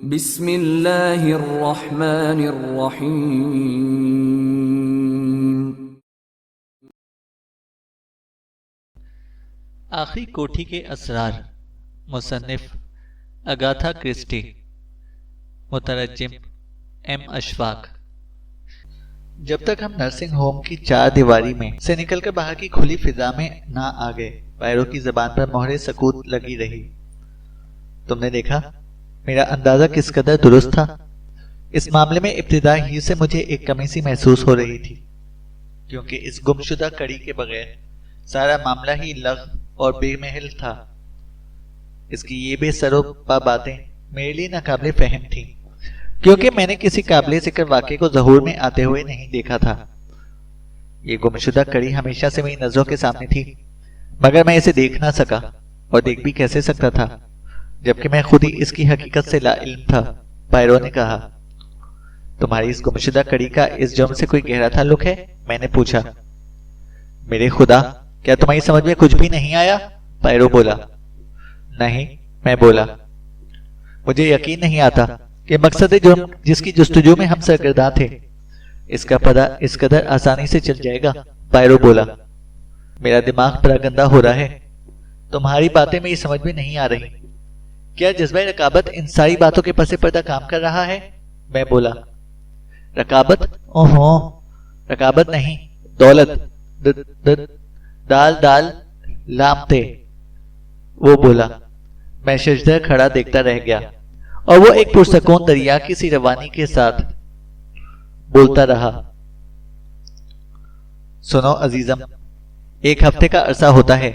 بسم اللہ الرحمن الرحیم۔ آخری کوٹھی کے اسرار، مصنف اگاتھا کرسٹی، مترجم ایم اشفاق۔ جب تک ہم نرسنگ ہوم کی چار دیواری میں سے نکل کر باہر کی کھلی فضا میں نہ آ گئے، پیروں کی زبان پر مہر سکوت لگی رہی۔ تم نے دیکھا میرا اندازہ کس قدر درست تھا؟ اس معاملے میں ابتدا ہی سے مجھے ایک کمی سی محسوس ہو رہی تھی، کیونکہ اس گمشدہ کڑی کے بغیر سارا معاملہ ہی لغو اور بے محل تھا۔ اس کی یہ بے سر و پا باتیں میرے لیے ناقابل فہم تھیں، کیونکہ میں نے کسی قابل ذکر واقعے کو ظہور میں آتے ہوئے نہیں دیکھا تھا۔ یہ گمشدہ کڑی ہمیشہ سے میری نظروں کے سامنے تھی، مگر میں اسے دیکھ نہ سکا، اور دیکھ بھی کیسے سکتا تھا جبکہ میں خود ہی اس کی حقیقت سے لا علم تھا۔ پائرو نے کہا، تمہاری اس گمشدہ کڑی کا اس جرم سے کوئی گہرا تعلق ہے؟ میں نے پوچھا۔ میرے خدا، کیا تمہاری سمجھ میں کچھ بھی نہیں آیا؟ پائرو بولا۔ نہیں، میں بولا، مجھے یقین نہیں آتا کہ مقصد جرم جس کی جستجو میں ہم سرگرداں تھے اس کا پتہ اس قدر آسانی سے چل جائے گا۔ پائرو بولا، میرا دماغ پراگندہ ہو رہا ہے، تمہاری باتیں میری سمجھ میں نہیں آ رہی۔ کیا جذبہ رقابت ان ساری باتوں کے پس پردہ کام کر رہا ہے؟ میں بولا، رقابت؟ اوہو، رقابت نہیں، دولت، دال دال لام تے۔ وہ بولا۔ میں ششدر کھڑا دیکھتا رہ گیا، اور وہ ایک پرسکون دریا کی سی روانی کے ساتھ بولتا رہا۔ سنو عزیزم، ایک ہفتے کا عرصہ ہوتا ہے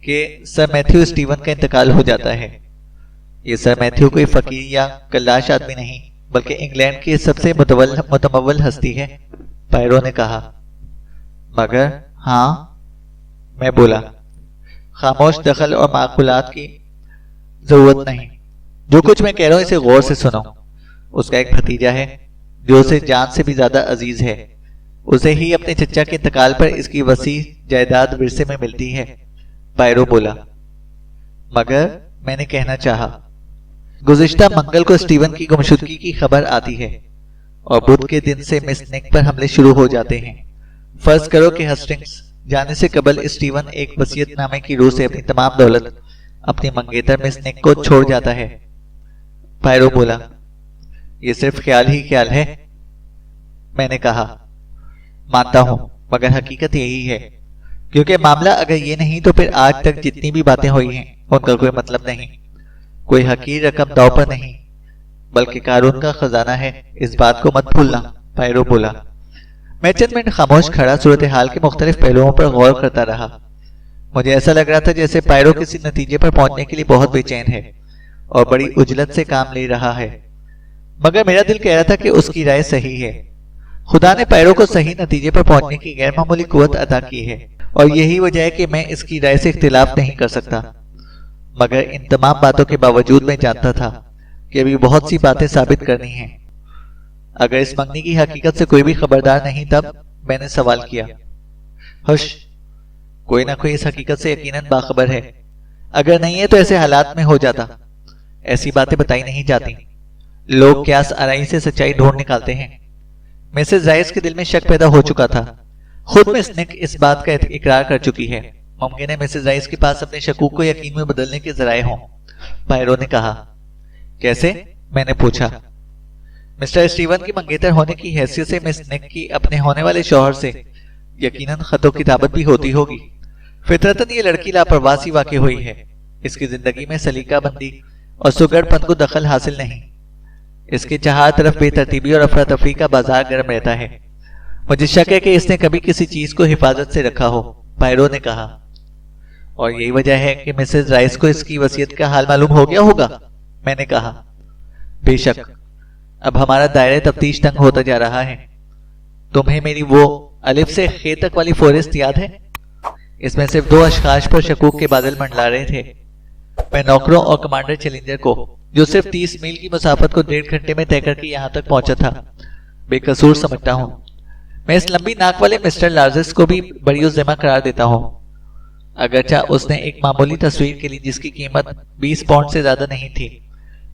کہ سر میتھیو اسٹیون کا انتقال ہو جاتا ہے۔ یہ سر میتھیو کوئی فقیر یا کلاش آدمی نہیں، بلکہ انگلینڈ کی سب سے متمول ہستی ہے۔ پائرو نے کہا۔ مگر ہاں، میں بولا، خاموش دخل اور معقولات کی ضرورت نہیں۔ جو کچھ میں کہہ رہا ہوں اسے غور سے سنو۔ اس کا ایک بھتیجا ہے جو اسے جان سے بھی زیادہ عزیز ہے، اسے ہی اپنے چچا کے انتقال پر اس کی وسیع جائیداد ورثے میں ملتی ہے۔ پائرو بولا۔ مگر میں نے کہنا چاہا، گزشتہ منگل کو اسٹیون کی گمشدگی کی خبر آتی ہے، اور بدھ کے دن سے مس نک پر حملے شروع ہو جاتے ہیں۔ فرض کرو کہ ہسٹنگز جانے سے قبل اسٹیون ایک وصیت نامے کی روح سے اپنی تمام دولت اپنی منگیتر مس نک کو چھوڑ جاتا ہے۔ پائرو بولا، یہ صرف خیال ہی خیال ہے۔ میں نے کہا، مانتا ہوں، مگر حقیقت یہی ہے، کیونکہ معاملہ اگر یہ نہیں تو پھر آج تک جتنی بھی باتیں ہوئی ہیں ان کا کوئی مطلب نہیں، کوئی حقیر رقم داؤ پر نہیں، بلکہ قارون کا خزانہ ہے، اس بات کو مت بھولنا۔ پائرو بولا۔ میں چند منٹ خاموش کھڑا صورتحال کے مختلف پہلوؤں پر غور کرتا رہا۔ مجھے ایسا لگ رہا تھا جیسے پائرو کسی نتیجے پر پہنچنے کے لیے بہت بے چین ہے اور بڑی عجلت سے کام لے رہا ہے، مگر میرا دل کہہ رہا تھا کہ اس کی رائے صحیح ہے۔ خدا نے پائرو کو صحیح نتیجے پر پہنچنے کی غیر معمولی قوت عطا کی ہے، اور یہی وجہ ہے کہ میں اس کی رائے سے اختلاف نہیں کر سکتا۔ مگر ان تمام باتوں کے باوجود میں جانتا تھا کہ ابھی بہت سی باتیں ثابت کرنی ہیں۔ اگر اس منگنی کی حقیقت سے کوئی بھی خبردار نہیں، تب میں نے سوال کیا، ہش، کوئی نہ کوئی اس حقیقت سے یقیناً باخبر ہے، اگر نہیں ہے تو ایسے حالات میں ہو جاتا۔ ایسی باتیں بتائی نہیں جاتی، لوگ قیاس آرائی سے سچائی ڈھونڈ نکالتے ہیں۔ مسز رائس کے دل میں شک پیدا ہو چکا تھا، خود مس نک اس بات کا اقرار کر چکی ہے۔ ممکن ہے مسز رائس کے پاس اپنے شکوک کو یقین میں بدلنے کے ذرائع ہوں۔ پائرو نے کہا۔ کیسے؟ میں نے پوچھا۔ مسٹر اسٹیون کی منگیتر ہونے کی حیثیت سے مس نک کی اپنے ہونے والے شوہر سے یقیناً خط و کتابت بھی ہوتی ہوگی۔ فطرتاً یہ لڑکی لاپرواہ سی واقع ہوئی ہے، اس کی زندگی میں سلیقہ بندی اور سگڑ پن کو دخل حاصل نہیں۔ اس کے چہار طرف بے ترتیبی اور افراتفری کا بازار گرم رہتا ہے۔ مجھے شک ہے کہ اس نے کبھی کسی چیز کو حفاظت سے رکھا ہو۔ پائرو نے کہا۔ اور یہی وجہ ہے کہ مسز رائس کو اس کی وصیت کا حال معلوم ہو گیا ہوگا۔ میں نے کہا۔ بے شک، اب ہمارا دائرہ تفتیش تنگ ہوتا جا رہا ہے۔ تمہیں میری وہ الف سے خے تک والی فہرست یاد ہے؟ اس میں صرف 2 اشخاص پر شکوک کے بادل منڈلا رہے تھے، میں نوکروں اور کمانڈر چیلنجر کو، جو صرف 30 میل کی مسافت کو 1.5 گھنٹے میں طے کر کے یہاں تک پہنچا تھا، بے قصور سمجھتا ہوں۔ میں اس لمبی ناک والے مسٹر لارزس کو بھی بڑی ذمہ قرار دیتا ہوں، اگرچہ اس نے ایک معمولی تصویر کے لیے جس کی قیمت 20 پاؤنڈ سے زیادہ نہیں تھی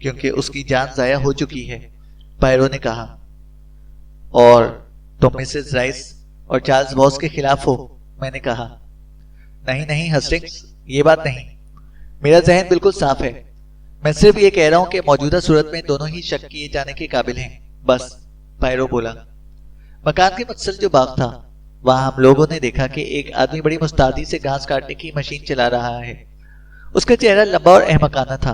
کیونکہ اس کی جان ضائع ہو چکی ہے، پائرو نے کہا۔ اور تم مسز رائس اور چارلز واس کے خلاف ہو، میں نے کہا۔ نہیں نہیں ہسٹنگز، یہ بات نہیں، میرا ذہن بالکل صاف ہے، میں صرف یہ کہہ رہا ہوں کہ موجودہ صورت میں دونوں ہی شک کیے جانے کے قابل ہیں، بس، پائرو بولا۔ مکان کے متصل جو باغ تھا، وہاں ہم لوگوں نے دیکھا کہ ایک آدمی بڑی مستعدی سے گھاس کاٹنے کی مشین چلا رہا ہے۔ اس کا چہرہ لمبا اور احمقانہ تھا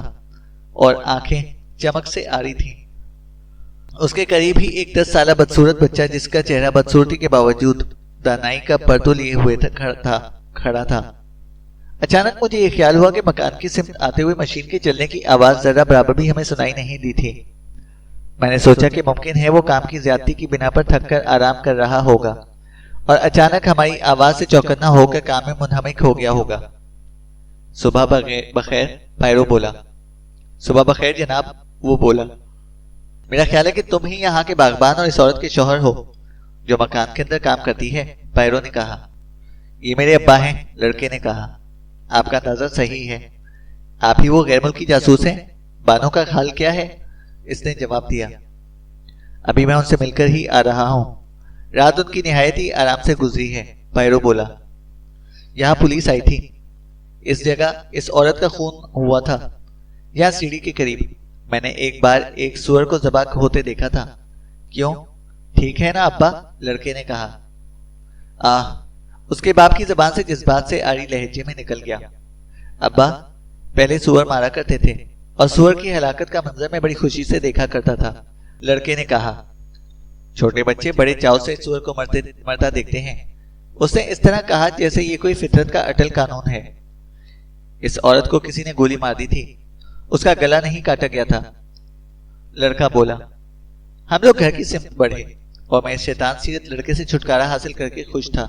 اور آنکھیں چمک سے آ رہی تھیں۔ اس کے قریب ہی ایک 10 سالہ بدصورت بچہ، جس کا چہرہ بدصورتی کے باوجود دانائی کا پردو لیے ہوئے کھڑا تھا۔ اچانک مجھے یہ خیال ہوا کہ مکان کی سمت آتے ہوئے مشین کے چلنے کی آواز ذرا برابر بھی ہمیں سنائی نہیں دی تھی۔ میں نے سوچا کہ ممکن ہے وہ کام کی زیادتی کی بنا پر تھک کر آرام کر رہا ہوگا اور اچانک ہماری آواز سے چوکنا ہو کر کام میں منہمک ہو گیا ہوگا۔ صبح بخیر، پائرو بولا۔ صبح بخیر جناب، وہ بولا۔ میرا خیال ہے کہ تم ہی یہاں کے باغبان اور اس عورت کے شوہر ہو جو مکان کے اندر کام کرتی ہے، پائرو نے کہا۔ یہ میرے ابا ہیں، لڑکے نے کہا۔ آپ کا اندازہ صحیح ہے، آپ ہی وہ غیر ملکی جاسوس ہیں؟ بانوں کا حال کیا ہے؟ اس نے جواب دیا۔ ابھی میں ان سے مل کر ہی آ رہا ہوں، رات ان کی نہایت ہی آرام سے گزری ہے، پائرو بولا۔ یہاں پولیس آئی تھی، اس جگہ اس عورت کا خون ہوا تھا، یہاں سیڑھی کے قریب۔ میں نے ایک بار ایک سور کو ذبح ہوتے دیکھا تھا۔ کیوں، ٹھیک ہے نا ابا؟ لڑکے نے کہا۔ اس کے باپ کی زبان سے جذبات سے آری لہجے میں نکل گیا۔ ابا پہلے سور مارا کرتے تھے اور سور کی ہلاکت کا منظر میں بڑی خوشی سے دیکھا کرتا تھا، لڑکے نے کہا۔ چھوٹے بچے بڑے چاؤ سے سور کو مرتا دیکھتے ہیں، اس نے اس طرح کہا جیسے یہ کوئی فطرت کا اٹل قانون ہے۔ اس عورت کو کسی نے گولی مار دی تھی، اس کا گلا نہیں کاٹا گیا تھا، لڑکا بولا۔ ہم لوگ گھر کی سمت بڑھے اور میں اس شیطان سیرت لڑکے سے چھٹکارا حاصل کر کے خوش تھا۔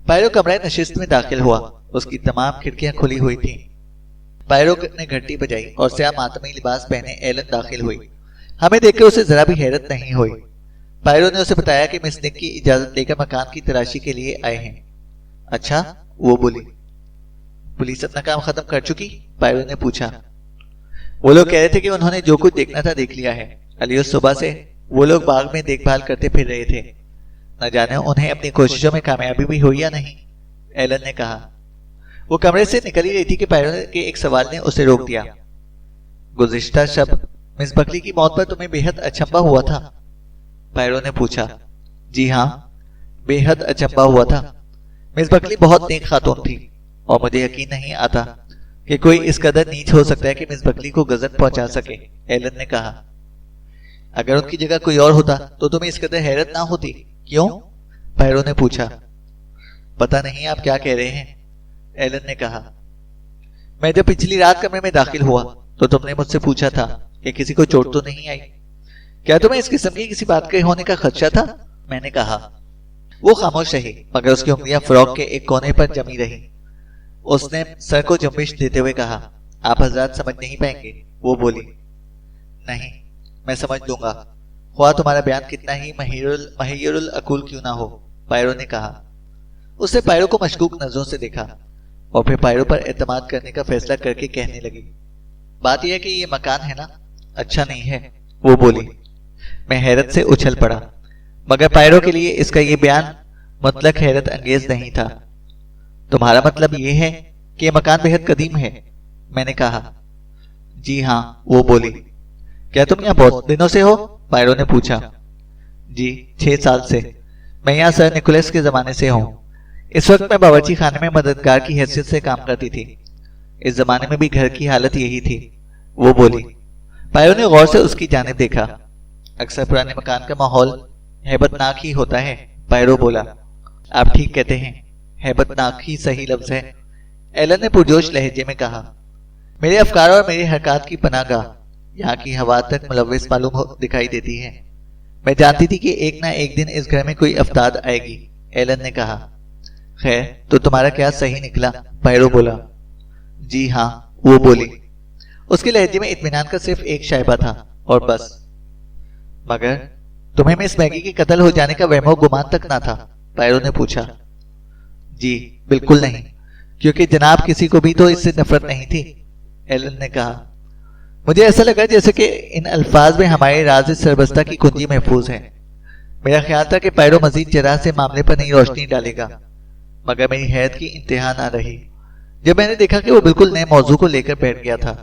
پائرو کمرہ نشست میں داخل ہوا، اس کی تمام کھڑکیاں کھلی ہوئی تھیں۔ پائرو نے گھنٹی بجائی اور سیاہ ماتمی لباس پہنے ایلن داخل ہوئی۔ ہمیں دیکھ کر اسے ذرا بھی حیرت نہیں ہوئی۔ پائرو نے اسے بتایا کہ مس نک کی اجازت لے کر مکان کی تلاشی کے لیے آئے ہیں۔ اچھا، وہ بولی۔ پولیس اپنا کام ختم کر چکی؟ پائرو نے پوچھا۔ وہ لوگ کہہ رہے تھے کہ انہوں نے جو کچھ دیکھنا تھا دیکھ لیا ہے، علیو صبح سے وہ لوگ باغ میں دیکھ بھال کرتے پھر رہے تھے، نہ جانے انہیں اپنی کوششوں میں کامیابی بھی ہوئی یا نہیں، ایلن نے کہا۔ وہ کمرے سے نکل ہی رہی تھی کہ پائرو کے ایک سوال نے اسے روک دیا۔ گزشتہ شب مس بکلی کی موت پر تمہیں بے حد اچنبھا ہوا تھا؟ پائرو نے پوچھا۔ جی ہاں، بے حد اچنبھا ہوا تھا۔ مس بکلی بہت نیک خاتون تھی اور مجھے یقین نہیں آتا کہ کوئی اس قدر نیچ ہو سکتا ہے کہ مس بکلی کو غضب پہنچا سکے، ایلن نے کہا۔ اگر ان کی جگہ کوئی اور ہوتا تو تمہیں اس قدر حیرت نہ ہوتی؟ کیوں؟ پائرو نے پوچھا۔ پتہ نہیں آپ کیا کہہ رہے ہیں، ایلن نے کہا۔ میں جب پچھلی رات کمرے میں داخل ہوا تو تم نے مجھ سے پوچھا تھا کہ کسی کو چوٹ تو نہیں آئی، کیا تمہیں اس قسم کی کسی بات کے ہونے کا خدشہ تھا؟ میں نے کہا۔ وہ خاموش رہی مگر اس کی انگلیاں فراک کے ایک کونے پر جمی رہی۔ اس نے سر کو جنبش دیتے ہوئے کہا۔ آپ حضرات سمجھ نہیں پائیں گے، وہ بولی۔ نہیں، میں سمجھ لوں گا، خواہ تمہارا بیان کتنا ہی مہیر العقول کیوں نہ ہو، پائرو نے کہا۔ اس نے پائرو کو مشکوک نظروں سے دیکھا اور پھر پائرو پر اعتماد کرنے کا فیصلہ کر کے کہنے لگی۔ بات یہ ہے کہ یہ مکان ہے نا، اچھا نہیں ہے، وہ بولی۔ میں حیرت سے اچھل پڑا، مگر پائرو کے لیے اس کا یہ بیان مطلق حیرت انگیز نہیں تھا۔ تمہارا مطلب یہ ہے کہ یہ مکان بہت قدیم ہے، میں نے کہا۔ جی ہاں، وہ بولی۔ کیا تم یہاں بہت دنوں سے ہو؟ پائرو نے پوچھا۔ جی، 6 سال سے، میں یہاں سر نکولس کے زمانے سے ہوں۔ اس وقت میں باورچی خانے میں مددگار کی حیثیت سے کام کرتی تھی۔ اس زمانے میں بھی گھر کی حالت یہی تھی، وہ بولی۔ پائرو نے غور سے اس کی جانب دیکھا۔ اکثر پرانے مکان کا ماحول ہیبت ناک ہی ہوتا ہے، پائرو بولا۔ آپ ٹھیک کہتے ہیں، ہیبت ناک ہی صحیح لفظ ہے، ایلن نے پرجوش لہجے میں کہا۔ میرے افکار اور میری حرکات کی پناہ گاہ یہاں کی ہوا تک ملوث معلوم دکھائی دیتی ہے۔ میں جانتی تھی کہ ایک نہ ایک دن اس گھر میں کوئی افتاد آئے گی، ایلن نے کہا۔ خیر، تو تمہارا کیا صحیح نکلا، پائرو بولا۔ جی ہاں، وہ بولی۔ اس کے لہجے میں اطمینان کا صرف ایک شائبہ تھا اور بس۔ مگر تمہیں مس میگی کے قتل ہو جانے کا وہم و گمان تک نہ تھا، پائرو نے پوچھا۔ جی بالکل نہیں، کیونکہ جناب کسی کو بھی تو اس سے نفرت نہیں تھی، ایلن نے کہا۔ مجھے ایسا لگا جیسے کہ ان الفاظ میں ہمارے راز سربستہ کی کنجی محفوظ ہے۔ میرا خیال تھا کہ پیرو مزید جرا سے معاملے پر نئی روشنی ڈالے گا، مگر میری حیرت کی انتہا نہ رہی جب میں نے دیکھا کہ وہ بالکل نئے موضوع کو لے کر بیٹھ گیا تھا۔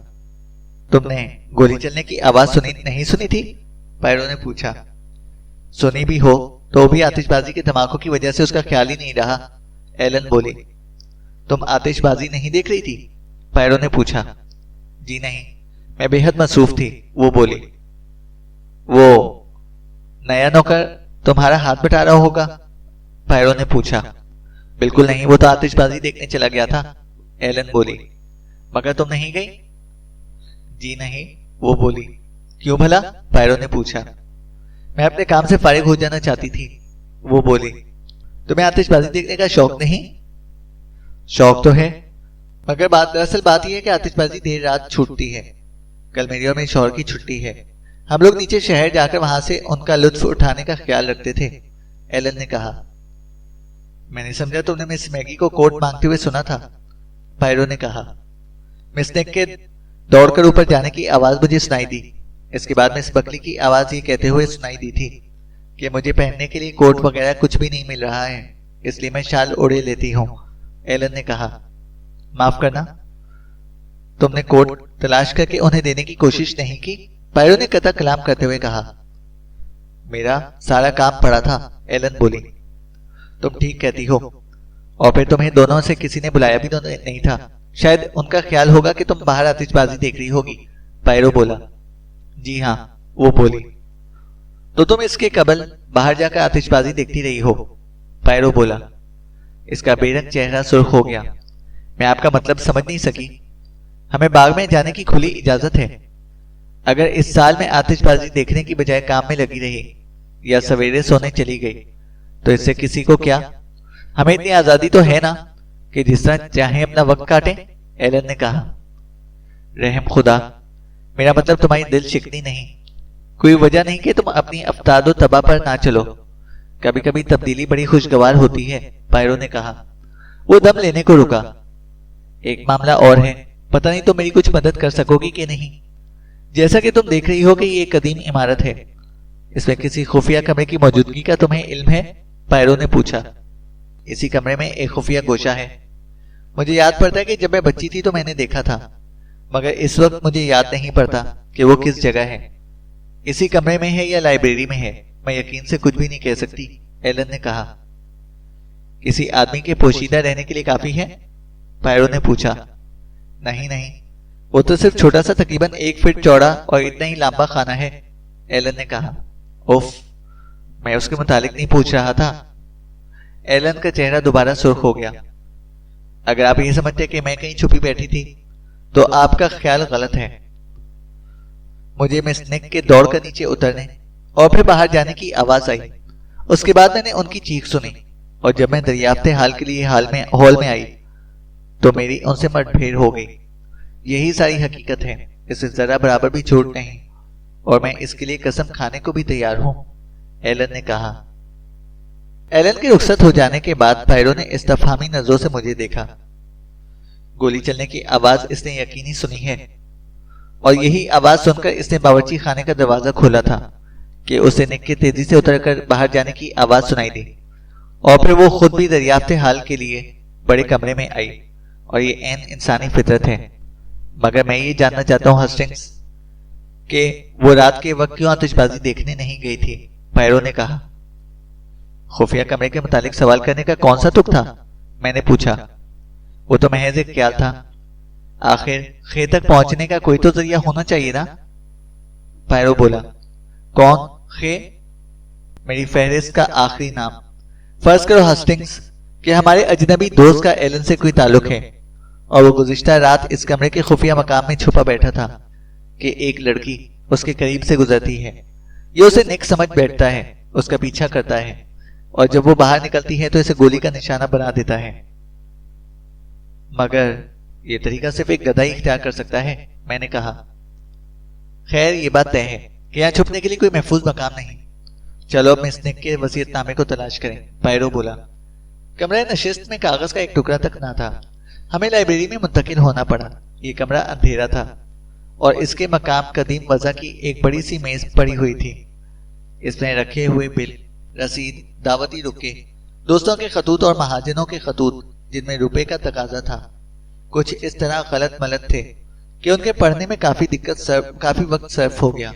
تم نے گولی چلنے کی آواز نہیں سنی تھی؟ پیرو نے پوچھا۔ سنی بھی ہو تو بھی آتش بازی کے دھماکوں کی وجہ سے اس کا خیال ہی نہیں رہا، ایلن بولی۔ تم آتش بازی نہیں دیکھ رہی تھی؟ پیرو نے پوچھا۔ جی نہیں، میں بے حد مصروف تھی، وہ بولی۔ وہ نیا نوکر تمہارا ہاتھ بٹا رہا ہوگا؟ پیرو نے پوچھا۔ بالکل نہیں، وہ تو آتش بازی دیکھنے چلا گیا تھا، ایلن بولی۔ مگر تم نہیں گئی؟ جی نہیں، وہ بولی۔ کیوں بھلا؟ پیرو نے پوچھا۔ میں اپنے کام سے فارغ ہو جانا چاہتی تھی، وہ بولی۔ تمہیں آتش بازی دیکھنے کا شوق نہیں؟ شوق تو ہے، مگر دراصل بات یہ ہے کہ آتش بازی دیر رات چھوٹتی ہے۔ کل میری اور میری شوہر کی چھٹی ہے، ہم لوگ نیچے شہر جا کر وہاں سے ان کا لطف اٹھانے کا خیال رکھتے تھے، ایلن نے کہا۔ میں نے سمجھا تم نے مس میگی کو کوٹ مانگتے ہوئے سنا تھا، پیرو نے کہا۔ مس نیک کے دوڑ کر اوپر جانے کی آواز مجھے سنائی دی، اس کے بعد مس بکلی کی آواز یہ کہتے ہوئے سنائی دی تھی کہ مجھے پہننے کے لیے کوٹ وغیرہ کچھ بھی نہیں مل رہا ہے، اس لیے میں شال اوڑھے لیتی ہوں، ایلن نے کہا۔ معاف کرنا، تم نے کوٹ تلاش کر کے انہیں دینے کی کوشش نہیں کی؟ پیرو نے قطع کلام کرتے ہوئے کہا۔ میرا سارا کام پڑا تھا، ایلن بولی۔ تم ٹھیک کہتی ہو، اور پھر تمہیں دونوں سے کسی نے بلایا بھی تو نہیں تھا، شاید ان کا خیال ہوگا کہ تم باہر آتش بازی دیکھ رہی ہوگی، پیرو بولا۔ جی ہاں، وہ بولی۔ تو تم اس کے قبل باہر جا کر آتش بازی دیکھتی رہی ہو، پیرو بولا۔ اس کا بے رنگ چہرہ سرخ ہو گیا۔ میں آپ کا مطلب سمجھ نہیں سکی۔ ہمیں باغ میں جانے کی کھلی اجازت ہے، اگر اس سال میں آتش بازی دیکھنے کی بجائے کام میں لگی رہی یا سویرے سونے چلی گئی تو اس سے کسی کو کیا؟ ہمیں اتنی آزادی تو ہے نا کہ جس طرح چاہیں اپنا وقت کاٹیں، ایلن نے کہا۔ رحم خدا، میرا مطلب تمہاری دل شکنی نہیں، کوئی وجہ نہیں کہ تم اپنی افتاد و تباہ پر نہ چلو، کبھی کبھی تبدیلی بڑی خوشگوار ہوتی ہے، پیرو نے کہا۔ وہ دم لینے کو رکا۔ ایک معاملہ اور ہے، پتہ نہیں تم میری کچھ مدد کر سکو گی کہ نہیں۔ جیسا کہ تم دیکھ رہی ہو کہ یہ ایک قدیم عمارت ہے، اس میں کسی خفیہ کمرے کی موجودگی کا تمہیں علم ہے؟ پیرو نے پوچھا۔ اسی کمرے میں ایک خفیہ گوشہ ہے، مجھے یاد پڑتا ہے کہ جب میں بچی تھی تو میں نے دیکھا تھا، مگر اس وقت مجھے یاد نہیں پڑتا کہ وہ کس جگہ ہے۔ اسی کمرے میں ہے یا لائبریری میں ہے، میں یقین سے کچھ بھی نہیں کہہ سکتی، ایلن نے کہا۔ کسی آدمی کے پوشیدہ رہنے کے لیے کافی ہے؟ پیرو نے پوچھا۔ نہیں، وہ تو صرف چھوٹا سا تقریباً 1 فٹ چوڑا اور اتنا ہی لمبا خانہ ہے، ایلن نے کہا۔ اوف، میں اس کے متعلق نہیں پوچھ رہا تھا۔ ایلن کا چہرہ دوبارہ سرخ ہو گیا۔ اگر آپ یہ سمجھتے کہ میں کہیں چھپی بیٹھی تھی تو آپ کا خیال غلط ہے۔ مجھے مس نیک کے دوڑ کر نیچے اترنے اور پھر باہر جانے کی آواز آئی، اس کے بعد میں نے ان کی چیخ سنی، اور جب میں دریافت حال کے لیے ہال میں آئی تو میری ان سے مٹ بھیڑ ہو گئی۔ یہی ساری حقیقت ہے، اسے ذرا برابر بھی جھوٹ نہیں، اور میں اس کے لیے قسم کھانے کو بھی تیار ہوں، ایلن نے کہا۔ ایلن کے رخصت ہو جانے کے بعد پیرو نے استفہامی نظروں سے مجھے دیکھا۔ گولی چلنے کی آواز اس نے یقینی سنی ہے، اور یہی آواز سن کر اس نے باورچی خانے کا دروازہ کھولا تھا کہ اسے نک کے تیزی سے اتر کر باہر جانے کی آواز سنائی دی، اور پھر وہ خود بھی دریافت حال کے لیے بڑے کمرے میں آئی، اور یہ عین انسانی فطرت ہے۔ مگر میں یہ جاننا چاہتا ہوں ہسٹنگز کہ وہ رات کے وقت کیوں آتش بازی دیکھنے نہیں گئی تھی، پیرو نے کہا۔ خفیہ کمرے کے متعلق سوال کرنے کا کون سا تک تھا، میں نے پوچھا۔ وہ تو محض ایک خیال تھا، آخر خے تک پہنچنے کا کوئی تو ذریعہ ہونا چاہیے نا، پیرو بولا۔ کون خے؟ میری فہرست کا آخری نام۔ فرض کرو ہسٹنگز کہ ہمارے اجنبی دوست کا ایلن سے کوئی تعلق ہے، اور وہ گزشتہ رات اس کمرے کے خفیہ مقام میں چھپا بیٹھا تھا کہ ایک لڑکی اس کے قریب سے گزرتی ہے، یہ اسے نیک سمجھ بیٹھتا ہے، اس کا پیچھا کرتا ہے، اور جب وہ باہر نکلتی ہے تو اسے گولی کا نشانہ بنا دیتا ہے۔ مگر یہ طریقہ صرف ایک گدھا ہی اختیار کر سکتا ہے، میں نے کہا۔ خیر، یہ بات طے ہے کہ یہاں چھپنے کے لیے کوئی محفوظ مقام نہیں۔ چلو اب مس نیک کے وصیت نامے کو تلاش کریں، پیرو بولا۔ کمرہ نشست میں کاغذ کا ایک ٹکڑا تک نہ تھا، ہمیں لائبریری میں منتقل ہونا پڑا۔ یہ کمرہ اندھیرا تھا، اور اس کے مقام قدیم وضع کی ایک بڑی سی میز پڑی ہوئی تھی۔ اس میں رکھے ہوئے بل، رسید، دعوتی رکے، دوستوں کے خطوط اور مہاجنوں کے خطوط جن میں روپے کا تقاضا تھا، کچھ اس طرح غلط ملت تھے کہ ان کے پڑھنے میں کافی وقت صرف ہو گیا۔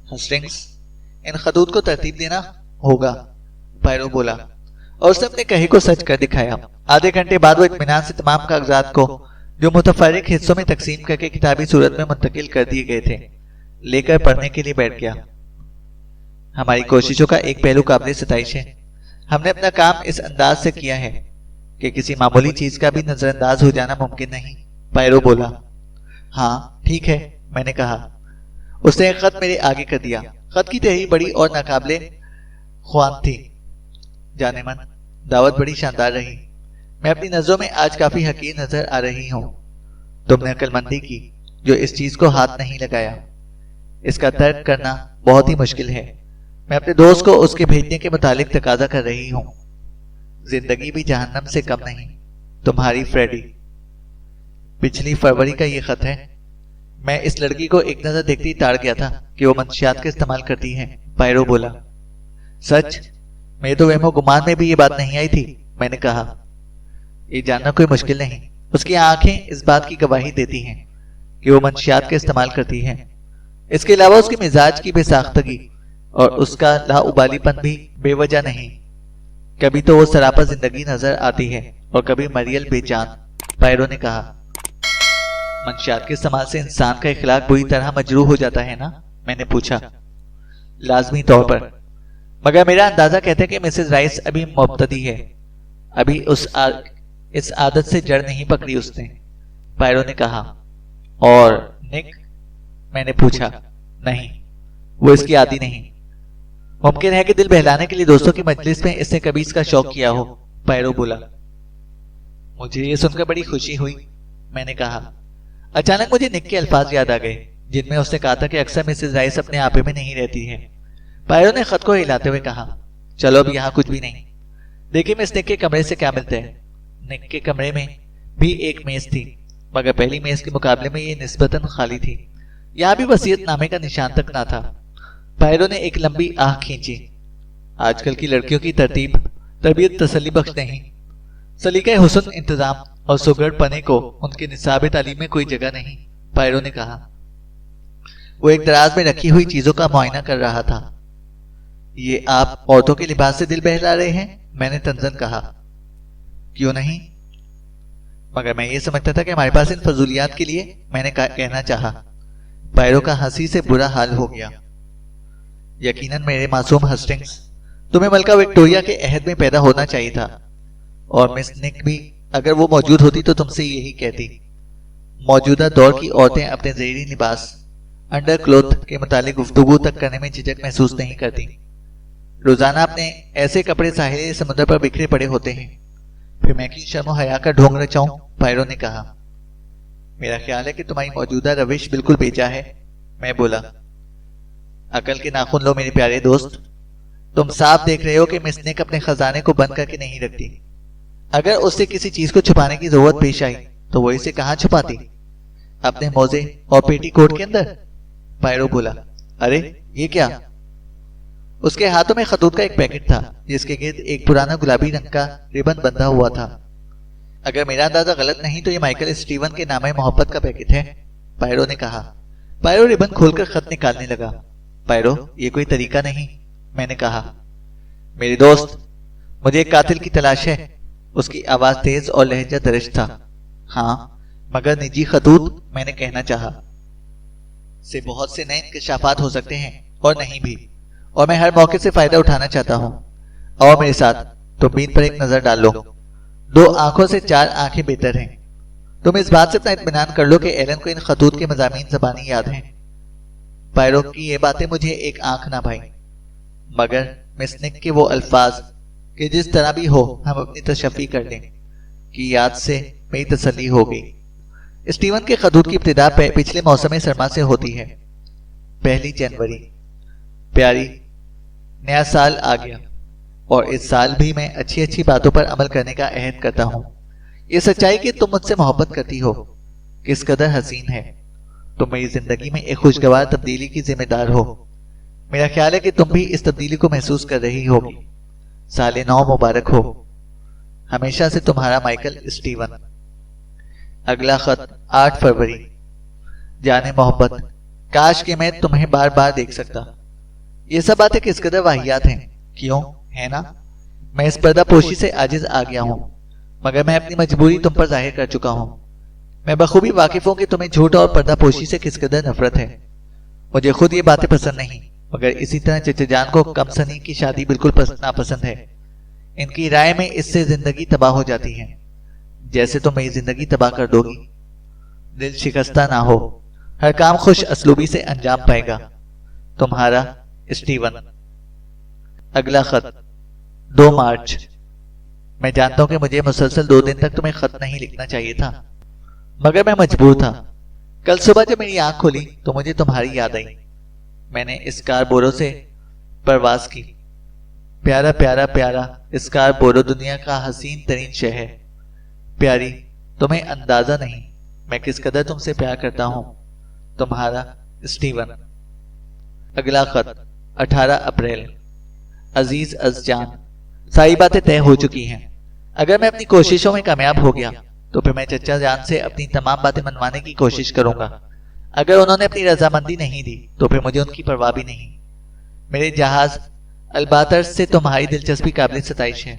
ہسٹنگز، ان خطوط کو ترتیب دینا ہوگا، پائرو بولا، اور اس نے اپنے کہے کو سچ کر دکھایا۔ آدھے گھنٹے بعد وہ اطمینان سے تمام کاغذات کو جو متفرق حصوں میں تقسیم کر کے کتابی صورت میں منتقل کر دیے گئے تھے لے کر پڑھنے کے لیے بیٹھ گیا۔ ہماری کوششوں کا ایک پہلو قابل ستائش ہے۔ ہم نے اپنا کام اس انداز سے کیا ہے کہ کسی معمولی چیز کا بھی نظر انداز ہو جانا ممکن نہیں، پائرو بولا۔ ہاں ٹھیک ہے، میں نے کہا۔ اس نے ایک خط میرے آگے کر دیا۔ خط کی تحریر بڑی اور ناقابل خوان تھی۔ جانے من، دعوت بڑی شاندار رہی۔ میں اپنی نظروں میں آج کافی حقیر نظر آ رہی ہوں۔ تم نے عقل مندی کی جو اس چیز کو ہاتھ نہیں لگایا۔ اس کا ترک کرنا بہت ہی مشکل ہے۔ میں اپنے دوست کو اس کے بھیجنے کے متعلق تقاضا کر رہی ہوں۔ زندگی بھی جہنم سے کم نہیں، تمہاری فریڈی۔ پچھلی فروری کا یہ خط ہے۔ میں اس لڑکی کو ایک نظر دیکھتی ٹاڑ گیا تھا کہ وہ منشیات کا استعمال کرتی ہے، پائرو بولا۔ سچ؟ میرے تو وہم و گمان میں بھی یہ بات نہیں آئی تھی، میں نے کہا۔ یہ جاننا کوئی مشکل نہیں۔ اس کی آنکھیں اس بات کی گواہی دیتی ہیں کہ وہ منشیات کا استعمال کرتی ہے۔ اس کے علاوہ اس کے مزاج کی بے ساختگی اور اس کا لاابالی پن بھی بے وجہ نہیں۔ کبھی تو وہ سراپا زندگی نظر آتی ہے اور کبھی مریل بے جان، پائرو نے کہا۔ منشیات کے استعمال سے انسان کا اخلاق بری طرح مجروح ہو جاتا ہے نا؟ میں نے پوچھا۔ لازمی طور پر، مگر میرا اندازہ کہتا ہے کہ مسز رائس ابھی مبتدی ہے، ابھی اس عادت سے جڑ نہیں پکڑی اس نے، پائرو نے کہا۔ اور نک؟ میں نے پوچھا۔ نہیں، وہ اس کی عادی نہیں۔ ممکن ہے کہ دل بہلانے کے لیے دوستوں کی مجلس میں اس نے کبھی اس کا شوق کیا ہو، پائرو بولا۔ مجھے یہ سن کر بڑی خوشی ہوئی، میں نے کہا۔ اچانک مجھے نک کے الفاظ یاد آ گئے جن میں اس نے کہا تھا کہ اکثر مسز رائس اپنے آپے میں نہیں رہتی ہے۔ پائرو نے خط کو ہلاتے ہوئے کہا، چلو اب یہاں کچھ بھی نہیں۔ دیکھیں مس نک کے کمرے سے کیا ملتا ہے۔ نک کے کمرے میں بھی ایک میز تھی، مگر پہلی میز کے مقابلے میں یہ نسبتاً خالی تھی۔ یہاں بھی وصیت نامے کا نشان تک نہ تھا۔ پائرو نے ایک لمبی آہ کھینچی۔ آج کل کی لڑکیوں کی تربیت تسلی بخش نہیں۔ سلیقہ حسن، انتظام اور سگڑ پنے کو ان کے نصاب تعلیم میں کوئی جگہ نہیں، پائرو نے کہا۔ وہ ایک دراز میں رکھی ہوئی چیزوں کا معائنہ کر رہا تھا۔ یہ آپ عورتوں کے لباس سے دل بہلا رہے ہیں، میں نے تنزن کہا۔ کیوں نہیں؟ مگر میں یہ سمجھتا تھا کہ ہمارے پاس ان فضولیات کے لیے، میں نے کہنا چاہا۔ پائرو کا ہنسی سے برا حال ہو گیا۔ یقیناً میرے معصوم ہسٹنگز، تمہیں ملکہ وکٹوریہ کے عہد میں پیدا ہونا چاہیے تھا، اور مس نک بھی اگر وہ موجود ہوتی تو تم سے یہی کہتی۔ موجودہ دور کی عورتیں اپنے زیریں لباس، انڈر کلوتھ کے متعلق گفتگو تک کرنے میں جھجک محسوس نہیں کرتی۔ روزانہ اپنے ایسے کپڑے ساحل سمندر پر بکھرے پڑے ہوتے ہیں، پھر میں کیوں شرم و حیا کا ڈھونگ رچاؤں، پائرو نے کہا۔ میرا خیال ہے کہ تمہاری موجودہ روش بالکل بیجا ہے، میں بولا۔ عقل کے ناخن لو میرے پیارے دوست۔ تم صاف دیکھ رہے ہو کہ مس نک اپنے خزانے کو بند کر کے نہیں رکھتی۔ اگر اس سے کسی چیز کو چھپانے کی ضرورت پیش آئی تو وہ اسے کہاں چھپاتی؟ اپنے موزے اور پیٹی کوٹ کے اندر، پائرو بولا۔ ارے یہ کیا؟ اس کے ہاتھوں میں خطوط کا ایک پیکٹ تھا جس کے گرد ایک پرانا گلابی رنگ کا ربن بندھا ہوا تھا۔ اگر میرا اندازہ غلط نہیں تو یہ مائیکل اسٹیون کے نامہ محبت کا پیکٹ ہے، پائرو نے کہا۔ پائرو ربن کھول کر خط نکالنے لگا۔ پائرو، یہ کوئی طریقہ نہیں، میں نے کہا۔ میرے دوست، مجھے ایک قاتل کی تلاش ہے۔ اس کی آواز تیز اور لہجہ درج تھا۔ ہاں، مگر نجی خطوط، میں نے کہنا چاہا، سے بہت سے نئے انکشافات ہو سکتے ہیں اور نہیں بھی، اور میں ہر موقع سے فائدہ اٹھانا چاہتا ہوں۔ اور میرے ساتھ تم بھی ان پر ایک نظر ڈال لو۔ 2 آنکھوں سے 4 آنکھیں بہتر ہیں۔ تم اس بات سے اپنا اطمینان کر لو کہ ایلن کو ان خطوط کے مضامین زبانی یاد ہیں۔ پائرو کی یہ باتیں مجھے ایک آنکھ نہ بھائیں، مگر مس نک کے وہ الفاظ کہ جس طرح بھی ہو ہم اپنی تشفی کر لیں کی یاد سے میری تسلی ہو گئی۔ اسٹیون کے خطوط کی ابتدا پچھلے موسم سرما سے ہوتی ہے۔ 1 جنوری۔ پیاری، نیا سال آ گیا، اور اس سال بھی میں اچھی باتوں پر عمل کرنے کا عہد کرتا ہوں۔ یہ سچائی کہ تم مجھ سے محبت کرتی ہو کس قدر حسین ہے، تم میری زندگی میں ایک خوشگوار تبدیلی کی ذمہ دار ہو. میرا خیال ہے کہ تم بھی اس تبدیلی کو محسوس کر رہی ہوگی. سال نو مبارک ہو. ہمیشہ سے تمہارا مائیکل اسٹیون. اگلا خط 8 فروری. جانے محبت، کاش کہ میں تمہیں بار بار دیکھ سکتا. یہ سب باتیں کس قدر واہیات ہیں، کیوں ہے نا؟ میں اس پردہ پوشی سے عاجز آ گیا ہوں، مگر میں اپنی مجبوری تم پر ظاہر کر چکا ہوں. میں بخوبی واقف ہوں کہ تمہیں جھوٹ اور پردہ پوشی سے کس قدر نفرت ہے. مجھے خود یہ باتیں پسند نہیں، مگر اسی طرح چچا جان کو کم سنی کی شادی بالکل ناپسند ہے. ان کی رائے میں اس سے زندگی تباہ ہو جاتی ہے، جیسے تم میری زندگی تباہ کر دو گی. دل شکستہ نہ ہو، ہر کام خوش اسلوبی سے انجام پائے گا. تمہارا اسٹیون. اگلا خط 2 مارچ. میں جانتا ہوں کہ مجھے مسلسل 2 دن تک تمہیں خط نہیں لکھنا چاہیے تھا، مگر میں مجبور تھا. کل صبح جب میری آنکھ کھلی تو مجھے تمہاری یاد آئی. میں نے اسکاربورو سے پرواز کی. پیارا پیارا پیارا اسکاربورو دنیا کا حسین ترین شہر. پیاری، تمہیں اندازہ نہیں میں کس قدر تم سے پیار کرتا ہوں. تمہارا اسٹیون. اگلا خط 18 اپریل. عزیز ازجان، ساری باتیں طے ہو چکی ہیں. اگر میں اپنی کوششوں میں کامیاب ہو گیا تو پھر میں چچا جان سے اپنی تمام باتیں منوانے کی کوشش کروں گا. اگر انہوں نے اپنی رضامندی نہیں دی تو پھر مجھے ان کی پرواہ بھی نہیں. میرے جہاز الباترس سے تمہاری دلچسپی قابل ستائش ہے.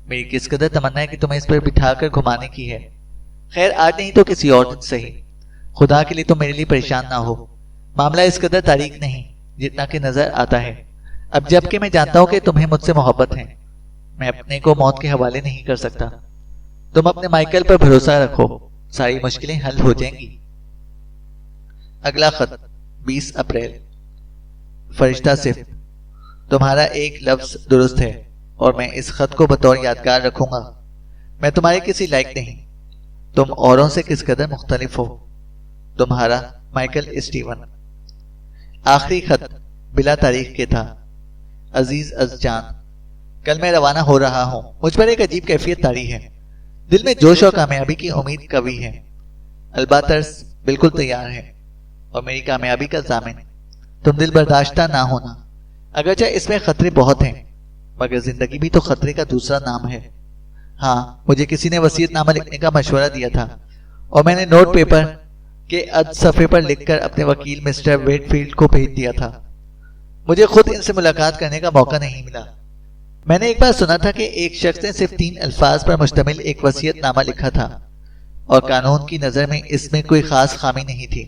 میری کس قدر تمنا ہے کہ تمہیں اس پر بٹھا کر گھمانے کی ہے. خیر آج نہیں تو کسی اور دن صحیح. خدا کے لیے تم میرے لیے پریشان نہ ہو. معاملہ اس قدر تاریک نہیں جتنا کہ نظر آتا ہے. اب جب کہ میں جانتا ہوں کہ تمہیں مجھ سے محبت ہے، میں اپنے کو موت کے حوالے نہیں کر سکتا. تم اپنے مائیکل پر بھروسہ رکھو، ساری مشکلیں حل ہو جائیں گی. اگلا خط 20 اپریل. فرشتہ صفت. تمہارا ایک لفظ درست ہے اور میں اس خط کو بطور یادگار رکھوں گا. میں تمہارے کسی لائق نہیں. تم اوروں سے کس قدر مختلف ہو. تمہارا مائیکل اسٹیون. آخری خط بلا تاریخ کے تھا. عزیز ازجان، کل میں روانہ ہو رہا ہوں. مجھ پر ایک عجیب کیفیت طاری ہے. دل میں جوش اور کامیابی کی امید قوی ہے. الباترس بالکل تیار ہے اور میری کامیابی کا ضامن. تم دل برداشتہ نہ ہونا. اگرچہ اس میں خطرے بہت ہیں، مگر زندگی بھی تو خطرے کا دوسرا نام ہے. ہاں، مجھے کسی نے وصیت نامہ لکھنے کا مشورہ دیا تھا اور میں نے نوٹ پیپر کے صفحے پر لکھ کر اپنے وکیل مسٹر ویٹ فیلڈ کو بھیج دیا تھا. مجھے خود ان سے ملاقات کرنے کا موقع نہیں ملا. میں نے ایک بار سنا تھا کہ ایک شخص نے صرف 3 الفاظ پر مشتمل ایک وصیت نامہ لکھا تھا اور قانون کی نظر میں اس میں کوئی خاص خامی نہیں تھی.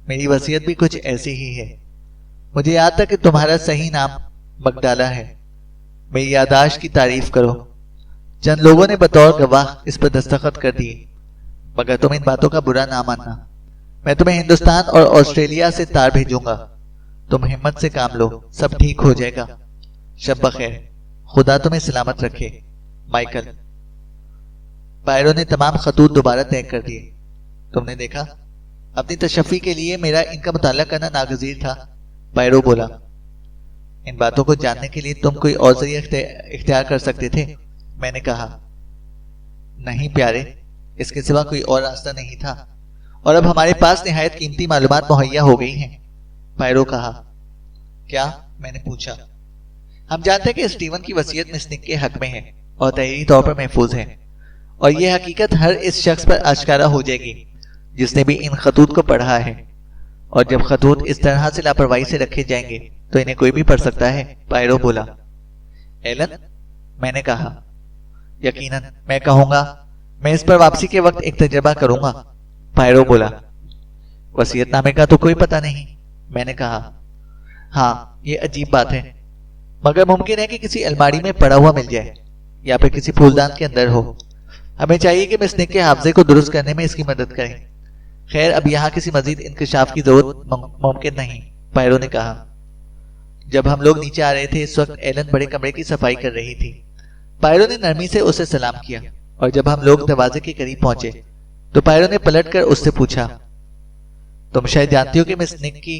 میری وصیت بھی کچھ ایسی ہی ہے. مجھے یاد تھا کہ تمہارا صحیح نام مگڈالا ہے. میری یادداشت کی تعریف کرو. چند لوگوں نے بطور گواہ اس پر دستخط کر دیے، مگر تم ان باتوں کا برا نہ ماننا. میں تمہیں ہندوستان اور آسٹریلیا سے تار بھیجوں گا. تم ہمت سے کام لو، سب ٹھیک ہو جائے گا. شب بخیر. خدا تمہیں سلامت رکھے. مائیکل. پائرو نے تمام خطوط دوبارہ طے کر دیے. تم نے دیکھا، اپنی تشفی کے لیے میرا ان کا مطالعہ کرنا ناگزیر تھا. پائرو بولا. ان باتوں کو جاننے کے لیے تم کوئی اور ذریعہ اختیار کر سکتے تھے. میں نے کہا. نہیں پیارے، اس کے سوا کوئی اور راستہ نہیں تھا، اور اب ہمارے پاس نہایت قیمتی معلومات مہیا ہو گئی ہیں. پائرو کہا. کیا؟ میں نے پوچھا. ہم جانتے ہیں کہ اسٹیون کی وصیت مس نک کے حق میں ہے اور تحریری طور پر محفوظ ہے، اور یہ حقیقت ہر اس شخص پر آشکارا ہو جائے گی جس نے بھی ان خطوط کو پڑھا ہے. اور جب خطوط اس طرح سے لاپرواہی سے رکھے جائیں گے تو انہیں کوئی بھی پڑھ سکتا ہے. پائرو بولا. ایلن؟ میں نے کہا. یقیناً میں کہوں گا. میں اس پر واپسی کے وقت ایک تجربہ کروں گا. پائرو بولا. وصیت نامے کا تو کوئی پتہ نہیں. میں نے کہا. ہاں، یہ عجیب بات ہے، مگر ممکن ہے کہ کسی الماری میں پڑا ہوا مل جائے یا پھر کسی پھولدان کے اندر ہو. ہمیں چاہیے کہ مس نک کے حافظے کو درست کرنے میں اس کی مدد کریں. خیر اب یہاں کسی مزید انکشاف کی ضرورت ممکن نہیں. پائرو نے کہا. جب ہم لوگ نیچے آ رہے تھے اس وقت ایلن بڑے کمرے کی صفائی کر رہی تھی. پائرو نے نرمی سے اسے سلام کیا، اور جب ہم لوگ دروازے کے قریب پہنچے تو پائرو نے پلٹ کر اس سے پوچھا. تم شاید جانتی ہو کہ مس نک کی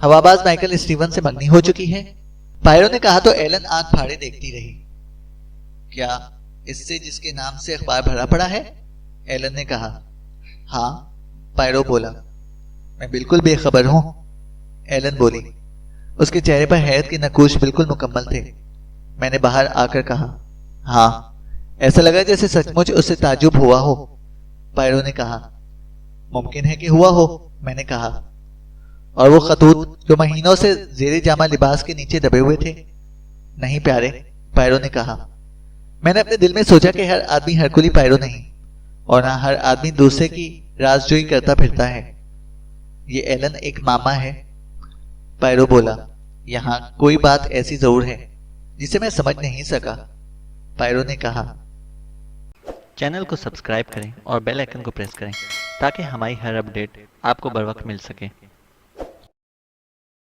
ہواباز مائیکل اسٹیون سے منگنی ہو چکی ہے. پائرو نے کہا تو ایلن آنکھ پھاڑے دیکھتی رہی. کیا اس سے جس کے نام سے اخبار بھرا پڑا ہے؟ ایلن نے کہا. ہاں. پائرو بولا. میں بالکل بے خبر ہوں، ایلن بولی۔ اس کے چہرے پر حیرت کے نقوش بالکل مکمل تھے۔ میں نے باہر آ کر کہا، ہاں، ایسا لگا جیسے سچ مچ اس سے تعجب ہوا ہو۔ پائرو نے کہا، ممکن ہے کہ ہوا ہو، میں نے کہا۔ اور وہ خطوط جو مہینوں سے زیر جامہ لباس کے نیچے دبے ہوئے تھے؟ نہیں پیارے، پائرو نے کہا۔ میں نے اپنے دل میں سوچا کہ ہر آدمی ہرکولی پائرو نہیں، اور نہ ہر آدمی دوسرے کی رازجوئی کرتا پھرتا ہے۔ یہ ایلن ایک معمہ ہے، پائرو بولا۔ یہاں کوئی بات ایسی ضرور ہے جسے میں سمجھ نہیں سکا، پائرو نے کہا۔ چینل کو سبسکرائب کریں اور بیل آئیکن کو پریس کریں تاکہ ہماری ہر اپڈیٹ آپ کو بر وقت مل سکے۔